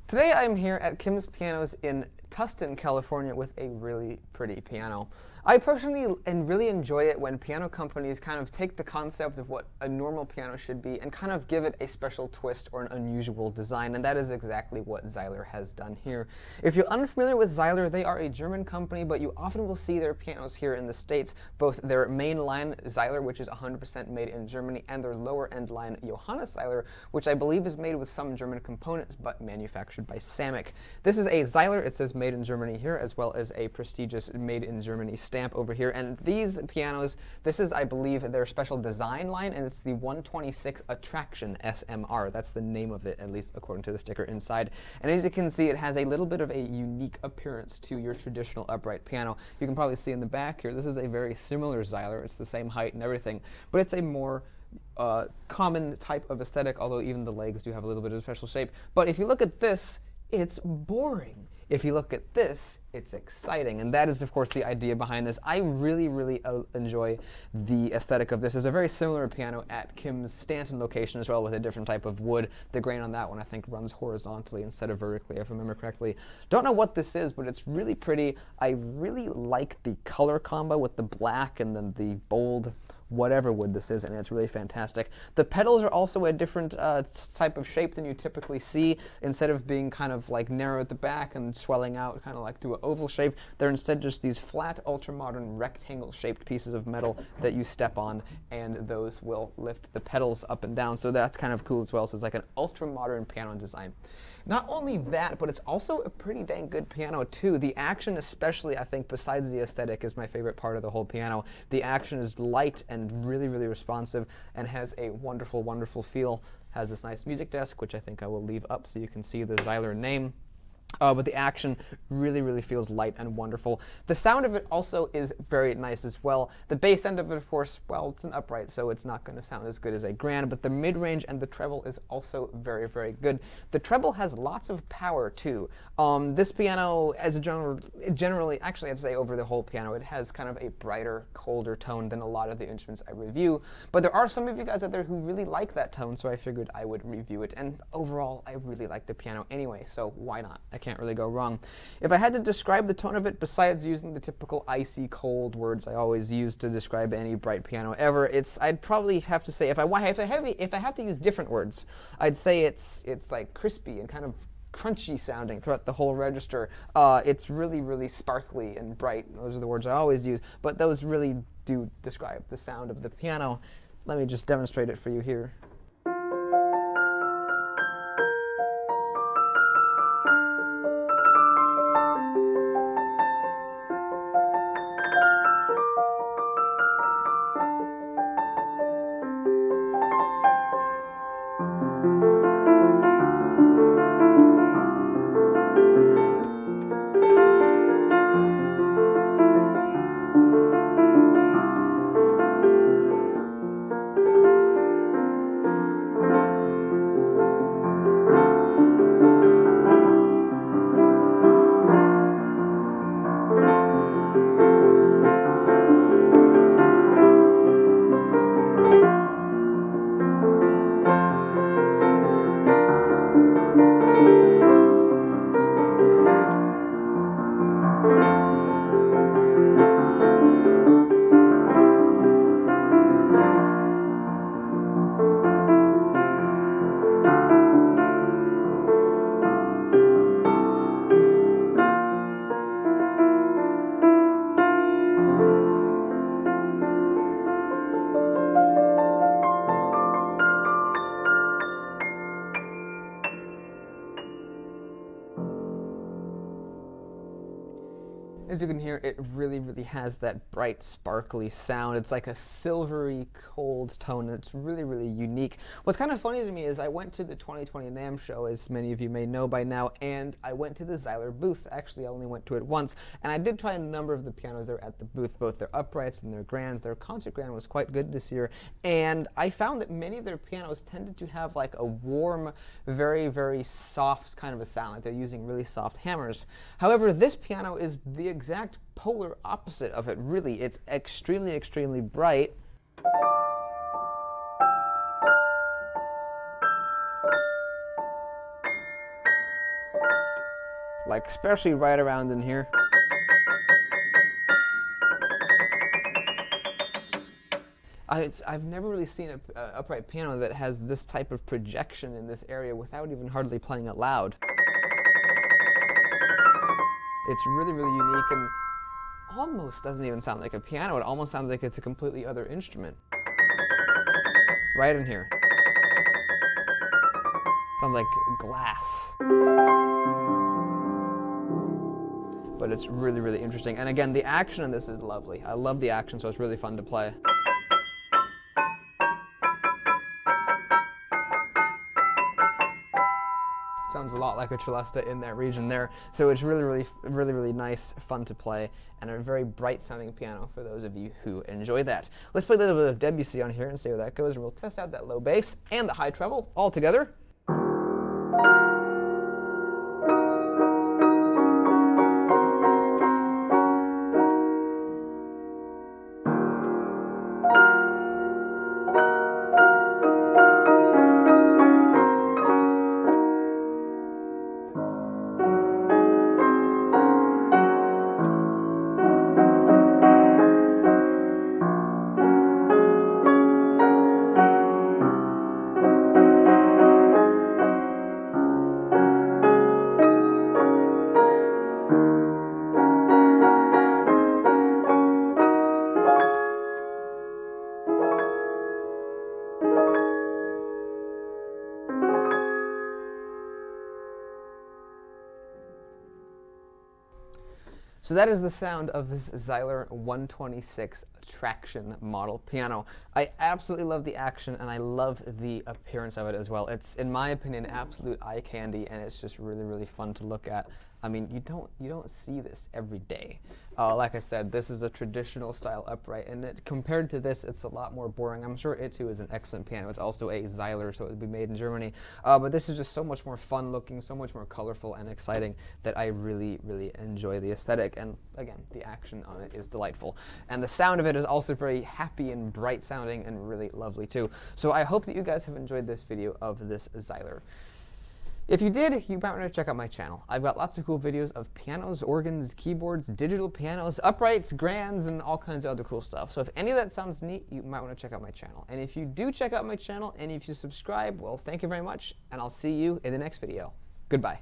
Today I'm here at Kim's Pianos in Tustin, California with a really pretty piano. I personally really enjoy it when piano companies kind of take the concept of what a normal piano should be and kind of give it a special twist or an unusual design, and that is exactly what Seiler has done here. If you're unfamiliar with Seiler, they are a German company, but you often will see their pianos here in the States, both their main line Seiler, which is 100% made in Germany, and their lower end line Johannes Seiler, which I believe is made with some German components but manufactured by Samick. This is a Seiler. It says made in Germany here, as well as a prestigious made in Germany stamp over here. And these pianos, this is, I believe, their special design line, and it's the 126 Attraction SMR. That's the name of it, at least according to the sticker inside. And as you can see, it has a little bit of a unique appearance to your traditional upright piano. You can probably see in the back here, this is a very similar Seiler. It's the same height and everything, but it's a more common type of aesthetic, although even the legs do have a little bit of a special shape. But if you look at this, it's boring. If you look at this, it's exciting, and that is, of course, the idea behind this. I really enjoy the aesthetic of this. There's a very similar piano at Kim's Stanton location as well, with a different type of wood. The grain on that one, I think, runs horizontally instead of vertically, if I remember correctly. Don't know what this is, but it's really pretty. I really like the color combo with the black and then the bold whatever wood this is, and it's really fantastic. The pedals are also a different type of shape than you typically see. Instead of being kind of like narrow at the back and swelling out kind of like to an oval shape, they're instead just these flat, ultra-modern, rectangle-shaped pieces of metal that you step on, and those will lift the pedals up and down, so that's kind of cool as well. So it's like an ultra-modern piano design. Not only that, but it's also a pretty dang good piano too. The action, especially, I think, besides the aesthetic, is my favorite part of the whole piano. The action is light and really responsive and has a wonderful feel. Has this nice music desk, which I think I will leave up so you can see the Seiler name. But the action really feels light and wonderful. The sound of it also is very nice as well. The bass end of it, of course, well, it's an upright, so it's not going to sound as good as a grand, but the mid-range and the treble is also very good. The treble has lots of power, too. This piano, as a generally, actually, I'd say over the whole piano, it has kind of a brighter, colder tone than a lot of the instruments I review, but there are some of you guys out there who really like that tone, so I figured I would review it, and overall, I really like the piano anyway, so why not? I can't really go wrong. If I had to describe the tone of it, besides using the typical icy cold words I always use to describe any bright piano ever, I'd probably have to say, if I have to use different words, I'd say it's like crispy and kind of crunchy sounding throughout the whole register. It's really sparkly and bright. Those are the words I always use, but those really do describe the sound of the piano. Let me just demonstrate it for you here. As you can hear, it really has that bright, sparkly sound. It's like a silvery, cold tone, and it's really unique. What's kind of funny to me is I went to the 2020 NAMM show, as many of you may know by now, and I went to the Seiler booth. Actually, I only went to it once, and I did try a number of the pianos there at the booth, both their uprights and their grands. Their concert grand was quite good this year, and I found that many of their pianos tended to have like a warm, very soft kind of a sound, like they're using really soft hammers. However, this piano is the exact polar opposite of it, really. It's extremely bright. like especially right around in here. I've never really seen an upright piano that has this type of projection in this area without even hardly playing it loud. It's really, really unique and almost doesn't even sound like a piano. It almost sounds like it's a completely other instrument. Right in here. Sounds like glass. But it's really, really interesting. And again, the action in this is lovely. I love the action, so it's really fun to play. Sounds a lot like a celesta in that region there. So it's really, really nice, fun to play, and a very bright sounding piano for those of you who enjoy that. Let's play a little bit of Debussy on here and see how that goes. We'll test out that low bass and the high treble all together. So that is the sound of this Seiler 126 traction model piano. I absolutely love the action, and I love the appearance of it as well. It's, in my opinion, absolute eye candy, and it's just really, really fun to look at. I mean, you don't see this every day. Like I said, this is a traditional style upright, and compared to this, it's a lot more boring. I'm sure it too is an excellent piano. It's also a Seiler, so it would be made in Germany. But this is just so much more fun looking, so much more colorful and exciting that I really, really enjoy the aesthetic. And again, the action on it is delightful. And the sound of it is also very happy and bright sounding and really lovely too. So I hope that you guys have enjoyed this video of this Seiler. If you did, you might want to check out my channel. I've got lots of cool videos of pianos, organs, keyboards, digital pianos, uprights, grands, and all kinds of other cool stuff. So if any of that sounds neat, you might want to check out my channel. And if you do check out my channel, and if you subscribe, well, thank you very much, and I'll see you in the next video. Goodbye.